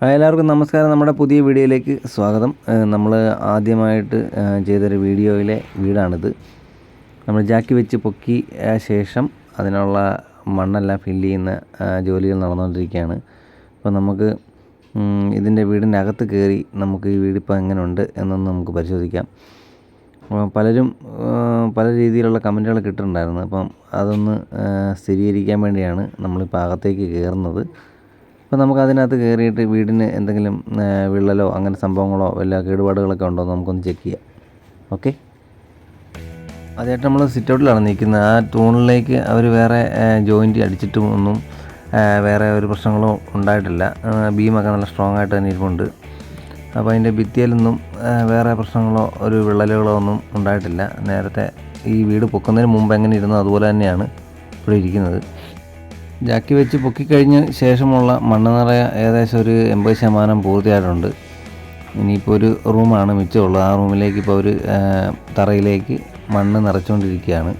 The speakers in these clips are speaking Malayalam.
എല്ലാവർക്കും നമസ്കാരം. നമ്മുടെ പുതിയ വീഡിയോയിലേക്ക് സ്വാഗതം. നമ്മൾ ആദ്യമായിട്ട് ചെയ്തൊരു വീഡിയോയിലെ വീടാണിത്. നമ്മൾ ജാക്കി വെച്ച് പൊക്കി ശേഷം അതിനുള്ള മണ്ണെല്ലാം ഫില്ല് ചെയ്യുന്ന ജോലികൾ നടന്നുകൊണ്ടിരിക്കുകയാണ്. അപ്പോൾ നമുക്ക് ഇതിൻ്റെ വീടിൻ്റെ അകത്ത് കയറി നമുക്ക് ഈ വീടിപ്പോൾ എങ്ങനെയുണ്ട് എന്നൊന്ന് നമുക്ക് പരിശോധിക്കാം. പലരും പല രീതിയിലുള്ള കമൻറ്റുകൾ കിട്ടുന്നുണ്ടായിരുന്നു. അപ്പം അതൊന്ന് സ്ഥിരീകരിക്കാൻ വേണ്ടിയാണ് നമ്മളിപ്പോൾ അകത്തേക്ക് കയറുന്നത്. അപ്പോൾ നമുക്കതിനകത്ത് കയറിയിട്ട് വീടിന് എന്തെങ്കിലും വിള്ളലോ അങ്ങനെ സംഭവങ്ങളോ വല്ല കേടുപാടുകളൊക്കെ ഉണ്ടോ എന്ന് നമുക്കൊന്ന് ചെക്ക് ചെയ്യാം. ഓക്കെ, അതായിട്ട് നമ്മൾ സിറ്റൗട്ടിലാണ് നിൽക്കുന്നത്. ആ തൂണിലേക്ക് അവർ വേറെ ജോയിൻറ്റ് അടിച്ചിട്ടും ഒന്നും വേറെ ഒരു പ്രശ്നങ്ങളും ഉണ്ടായിട്ടില്ല. ബീമൊക്കെ നല്ല സ്ട്രോങ് ആയിട്ട് തന്നെ ഇരിപ്പുണ്ട്. അപ്പോൾ അതിൻ്റെ ഭിത്തിയിലൊന്നും വേറെ പ്രശ്നങ്ങളോ ഒരു വിള്ളലുകളോ ഒന്നും ഉണ്ടായിട്ടില്ല. നേരത്തെ ഈ വീട് പൊക്കുന്നതിന് മുമ്പ് എങ്ങനെ ഇരുന്നോ അതുപോലെ തന്നെയാണ് ഇവിടെ ഇരിക്കുന്നത്. ജാക്കി വെച്ച് പൊക്കിക്കഴിഞ്ഞ് ശേഷമുള്ള മണ്ണ് നിറയ ഏകദേശം ഒരു 80% പൂർത്തിയായിട്ടുണ്ട്. ഇനിയിപ്പോൾ ഒരു റൂമാണ് മിച്ചമുള്ളത്. ആ റൂമിലേക്ക് ഇപ്പോൾ ഒരു തറയിലേക്ക് മണ്ണ് നിറച്ചുകൊണ്ടിരിക്കുകയാണ്.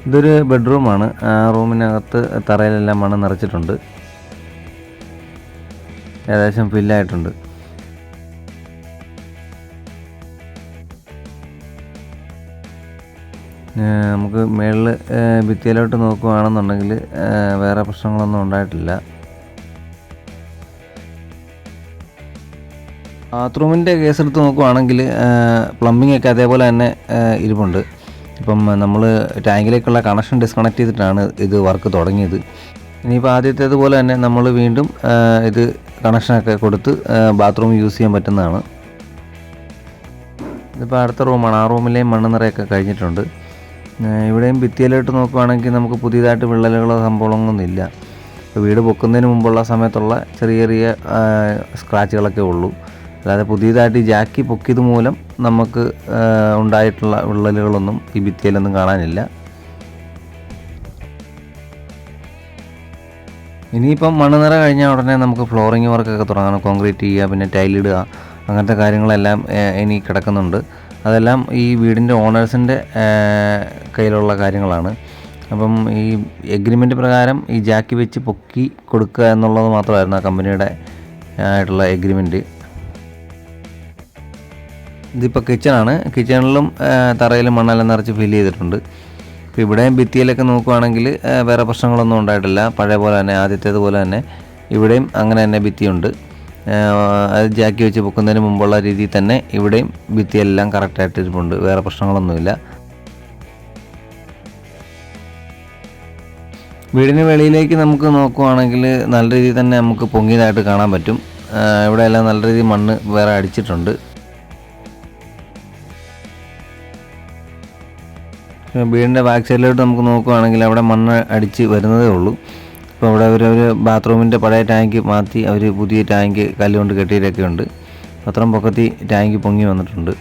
ഇതൊരു ബെഡ്റൂമാണ്. ആ റൂമിനകത്ത് തറയിലെല്ലാം മണ്ണ് നിറച്ചിട്ടുണ്ട്, ഏകദേശം ഫില്ലായിട്ടുണ്ട്. നമുക്ക് മുകളിൽ ഭിത്തിയിലോട്ട് നോക്കുകയാണെന്നുണ്ടെങ്കിൽ വേറെ പ്രശ്നങ്ങളൊന്നും ഉണ്ടായിട്ടില്ല. ബാത്റൂമിൻ്റെ കേസെടുത്ത് നോക്കുകയാണെങ്കിൽ പ്ലംബിംഗ് ഒക്കെ അതേപോലെ തന്നെ ഇരിപ്പുണ്ട്. ഇപ്പം നമ്മൾ ടാങ്കിലേക്കുള്ള കണക്ഷൻ ഡിസ്കണക്ട് ചെയ്തിട്ടാണ് ഇത് വർക്ക് തുടങ്ങിയത്. ഇനിയിപ്പോൾ ആദ്യത്തേതുപോലെ തന്നെ നമ്മൾ വീണ്ടും ഇത് കണക്ഷനൊക്കെ കൊടുത്ത് ബാത്റൂം യൂസ് ചെയ്യാൻ പറ്റുന്നതാണ്. ഇതിപ്പോൾ അടുത്ത റൂമാണ്. ആ റൂമിലെയും മണ്ണ് നിറയൊക്കെ കഴിഞ്ഞിട്ടുണ്ട്. ഇവിടെയും ഭിത്തിയിലോട്ട് നോക്കുകയാണെങ്കിൽ നമുക്ക് പുതിയതായിട്ട് വിള്ളലുകളോ സംഭവങ്ങളൊന്നും ഇല്ല. ഇപ്പോൾ വീട് പൊക്കുന്നതിന് മുമ്പുള്ള സമയത്തുള്ള ചെറിയ ചെറിയ സ്ക്രാച്ചുകളൊക്കെ ഉള്ളൂ. അല്ലാതെ പുതിയതായിട്ട് ഈ ജാക്കി പൊക്കിയത് മൂലം നമുക്ക് ഉണ്ടായിട്ടുള്ള വിള്ളലുകളൊന്നും ഈ ഭിത്തിയിലൊന്നും കാണാനില്ല. ഇനിയിപ്പം മണ്ണ് നിറ കഴിഞ്ഞാൽ ഉടനെ നമുക്ക് ഫ്ലോറിങ് വർക്കൊക്കെ തുടങ്ങണം. കോൺക്രീറ്റ് ചെയ്യുക, പിന്നെ ടൈലിടുക, അങ്ങനത്തെ കാര്യങ്ങളെല്ലാം ഇനി കിടക്കുന്നുണ്ട്. അതെല്ലാം ഈ വീടിൻ്റെ ഓണേഴ്സിൻ്റെ കയ്യിലുള്ള കാര്യങ്ങളാണ്. അപ്പം ഈ എഗ്രിമെൻ്റ് പ്രകാരം ഈ ജാക്കി വെച്ച് പൊക്കി കൊടുക്കുക എന്നുള്ളത് മാത്രമായിരുന്നു ആ കമ്പനിയുടെ ആയിട്ടുള്ള എഗ്രിമെൻറ്റ്. ഇതിപ്പോൾ കിച്ചണാണ്. കിച്ചണിലും തറയിലും മണ്ണെല്ലാം നിറച്ച് ഫില്ല് ചെയ്തിട്ടുണ്ട്. ഇപ്പോൾ ഇവിടെയും ഭിത്തിയിലൊക്കെ നോക്കുകയാണെങ്കിൽ വേറെ പ്രശ്നങ്ങളൊന്നും ഉണ്ടായിട്ടില്ല. പഴയ പോലെ തന്നെ, ആദ്യത്തേതുപോലെ തന്നെ ഇവിടെയും അങ്ങനെ തന്നെ ഭിത്തിയുണ്ട്. അത് ജാക്കി വെച്ച് പൊക്കുന്നതിന് മുമ്പുള്ള രീതിയിൽ തന്നെ ഇവിടെയും ഭിത്തിയെല്ലാം കറക്റ്റായിട്ട് ഇരിപ്പുണ്ട്. വേറെ പ്രശ്നങ്ങളൊന്നുമില്ല. വീടിന് വെളിയിലേക്ക് നമുക്ക് നോക്കുകയാണെങ്കിൽ നല്ല രീതിയിൽ തന്നെ നമുക്ക് പൊങ്ങിയതായിട്ട് കാണാൻ പറ്റും. ഇവിടെയെല്ലാം നല്ല രീതിയിൽ മണ്ണ് വേറെ അടിച്ചിട്ടുണ്ട്. വീടിൻ്റെ ബാക്ക് സൈഡിലോട്ട് നമുക്ക് നോക്കുകയാണെങ്കിൽ അവിടെ മണ്ണ് അടിച്ച് വരുന്നതേ ഉള്ളൂ. ഇപ്പോൾ അവിടെ ഒരു ബാത്റൂമിൻ്റെ പഴയ ടാങ്ക് മാറ്റി അവർ പുതിയ ടാങ്ക് കല്ലുകൊണ്ട് കെട്ടിയിട്ടൊക്കെ ഉണ്ട്. അത്രയും പൊക്കത്തി ടാങ്ക് പൊങ്ങി വന്നിട്ടുണ്ട്.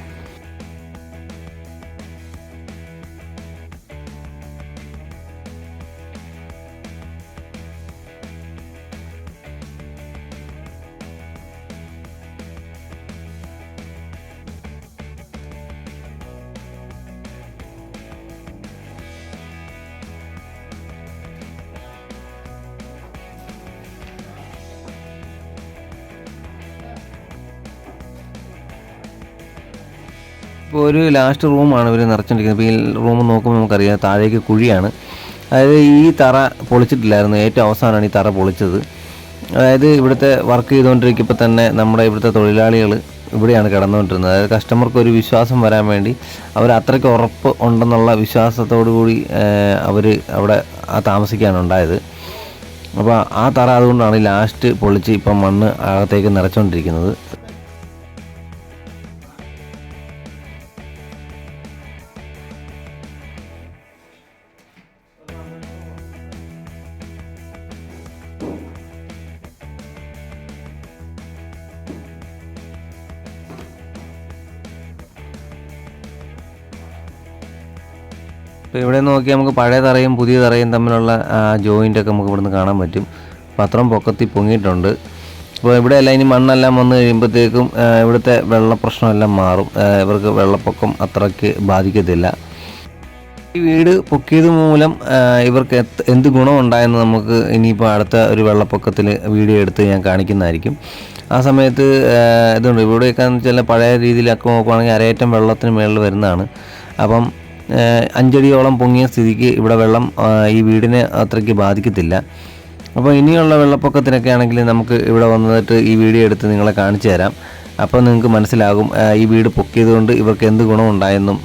ഇപ്പോൾ ഒരു ലാസ്റ്റ് റൂമാണ് ഇവർ നിറച്ചുകൊണ്ടിരിക്കുന്നത്. ഇപ്പോൾ ഈ റൂം നോക്കുമ്പോൾ നമുക്കറിയാം താഴേക്ക് കുഴിയാണ്. അതായത് ഈ തറ പൊളിച്ചിട്ടില്ലായിരുന്നു. ഏറ്റവും അവസാനമാണ് ഈ തറ പൊളിച്ചത്. അതായത് ഇവിടുത്തെ വർക്ക് ചെയ്തുകൊണ്ടിരിക്കുമ്പോൾ തന്നെ നമ്മുടെ ഇവിടുത്തെ തൊഴിലാളികൾ ഇവിടെയാണ് കിടന്നുകൊണ്ടിരുന്നത്. അതായത് കസ്റ്റമർക്ക് ഒരു വിശ്വാസം വരാൻ വേണ്ടി അവർ അത്രയ്ക്ക് ഉറപ്പ് ഉണ്ടെന്നുള്ള വിശ്വാസത്തോടു കൂടി അവർ അവിടെ താമസിക്കുകയാണ് ഉണ്ടായത്. അപ്പോൾ ആ തറ അതുകൊണ്ടാണ് ലാസ്റ്റ് പൊളിച്ച് ഇപ്പം മണ്ണ് അകത്തേക്ക് നിറച്ചുകൊണ്ടിരിക്കുന്നത്. ഇപ്പോൾ ഇവിടെ നോക്കിയാൽ നമുക്ക് പഴയ തറയും പുതിയ തറയും തമ്മിലുള്ള ജോയിൻ്റൊക്കെ നമുക്ക് ഇവിടുന്ന് കാണാൻ പറ്റും. പത്രം പൊക്കത്തി പൊങ്ങിയിട്ടുണ്ട്. അപ്പോൾ ഇവിടെയെല്ലാം ഇനി മണ്ണെല്ലാം വന്നു കഴിയുമ്പോഴത്തേക്കും ഇവിടുത്തെ വെള്ളപ്രശ്നമെല്ലാം മാറും. ഇവർക്ക് വെള്ളപ്പൊക്കം അത്രയ്ക്ക് ബാധിക്കത്തില്ല. ഈ വീട് പൊക്കിയത് മൂലം ഇവർക്ക് എന്ത് ഗുണമുണ്ടായെന്ന് നമുക്ക് ഇനിയിപ്പോൾ അടുത്ത ഒരു വെള്ളപ്പൊക്കത്തിൽ വീഡിയോ എടുത്ത് ഞാൻ കാണിക്കുന്നതായിരിക്കും. ആ സമയത്ത് ഇതുണ്ട് ഇവിടെയൊക്കെ എന്ന് വെച്ചാൽ പഴയ രീതിയിലൊക്കെ നോക്കുവാണെങ്കിൽ അരയേറ്റം വെള്ളത്തിന് മുകളിൽ വരുന്നതാണ്. അപ്പം 5 അടിയോളം പൊങ്ങിയ സ്ഥിതിക്ക് ഇവിടെ വെള്ളം ഈ വീടിനെ അത്രയ്ക്ക് ബാധിക്കത്തില്ല. അപ്പോൾ ഇനിയുള്ള വെള്ളപ്പൊക്കത്തിനൊക്കെ ആണെങ്കിൽ നമുക്ക് ഇവിടെ വന്നിട്ട് ഈ വീഡിയോ എടുത്ത് നിങ്ങളെ കാണിച്ചു തരാം. അപ്പോൾ നിങ്ങൾക്ക് മനസ്സിലാകും ഈ വീട് പൊക്കിയത് കൊണ്ട് ഇവർക്ക് എന്ത് ഗുണമുണ്ടായെന്നും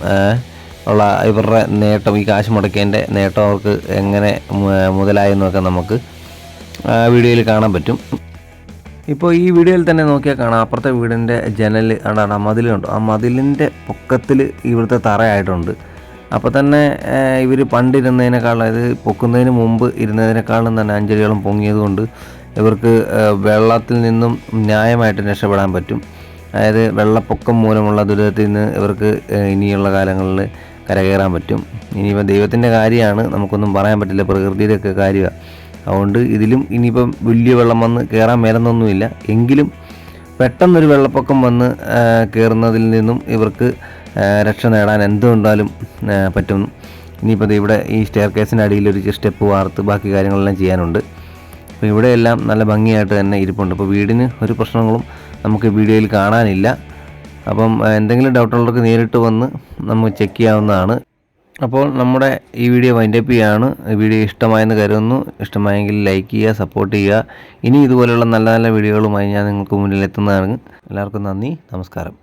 ഉള്ള ഇവരുടെ നേട്ടം, ഈ കാശ് മുടക്കിയതിൻ്റെ നേട്ടം അവർക്ക് എങ്ങനെ മുതലായെന്നൊക്കെ നമുക്ക് വീഡിയോയിൽ കാണാൻ പറ്റും. ഇപ്പോൾ ഈ വീഡിയോയിൽ തന്നെ നോക്കിയാൽ കാണാം, അപ്പുറത്തെ വീടിൻ്റെ ജനൽ ആ മതിലുണ്ട്, ആ മതിലിൻ്റെ പൊക്കത്തിൽ ഇവിടുത്തെ തറയായിട്ടുണ്ട്. അപ്പോൾ തന്നെ ഇവർ പണ്ടിരുന്നതിനേക്കാളും, അതായത് പൊക്കുന്നതിന് മുമ്പ് ഇരുന്നതിനേക്കാളും തന്നെ 5 അടിയോളം പൊങ്ങിയത് കൊണ്ട് ഇവർക്ക് വെള്ളത്തിൽ നിന്നും ന്യായമായിട്ട് രക്ഷപ്പെടാൻ പറ്റും. അതായത് വെള്ളപ്പൊക്കം മൂലമുള്ള ദുരിതത്തിൽ നിന്ന് ഇവർക്ക് ഇനിയുള്ള കാലങ്ങളിൽ കരകയറാൻ പറ്റും. ഇനിയിപ്പോൾ ദൈവത്തിൻ്റെ കാര്യമാണ്, നമുക്കൊന്നും പറയാൻ പറ്റില്ല, പ്രകൃതിയുടെയൊക്കെ കാര്യമാണ്. അതുകൊണ്ട് ഇതിലും ഇനിയിപ്പം വലിയ വെള്ളം വന്ന് കയറാൻ മേലെന്നൊന്നുമില്ല. എങ്കിലും പെട്ടെന്നൊരു വെള്ളപ്പൊക്കം വന്ന് കയറുന്നതിൽ നിന്നും ഇവർക്ക് രക്ഷ നേടാൻ എന്തുകൊണ്ടാലും പറ്റും. ഇനിയിപ്പോൾ ഇവിടെ ഈ സ്റ്റെയർ കേസിൻ്റെ അടിയിലൊരു സ്റ്റെപ്പ് വാർത്ത് ബാക്കി കാര്യങ്ങളെല്ലാം ചെയ്യാനുണ്ട്. അപ്പോൾ ഇവിടെയെല്ലാം നല്ല ഭംഗിയായിട്ട് തന്നെ ഇരിപ്പുണ്ട്. അപ്പോൾ വീടിന് ഒരു പ്രശ്നങ്ങളും നമുക്ക് വീഡിയോയിൽ കാണാനില്ല. അപ്പം എന്തെങ്കിലും ഡൗട്ടുള്ളവർക്ക് നേരിട്ട് വന്ന് നമുക്ക് ചെക്ക് ചെയ്യാവുന്നതാണ്. അപ്പോൾ നമ്മുടെ ഈ വീഡിയോ വൈൻഡപ്പ് ചെയ്യുകയാണ്. വീഡിയോ ഇഷ്ടമായെന്ന് കരുതുന്നു. ഇഷ്ടമായെങ്കിൽ ലൈക്ക് ചെയ്യുക, സപ്പോർട്ട് ചെയ്യുക. ഇനി ഇതുപോലെയുള്ള നല്ല നല്ല വീഡിയോകളുമായി ഞാൻ നിങ്ങൾക്ക് മുന്നിൽ എത്തുന്നതാണ്. എല്ലാവർക്കും നന്ദി, നമസ്കാരം.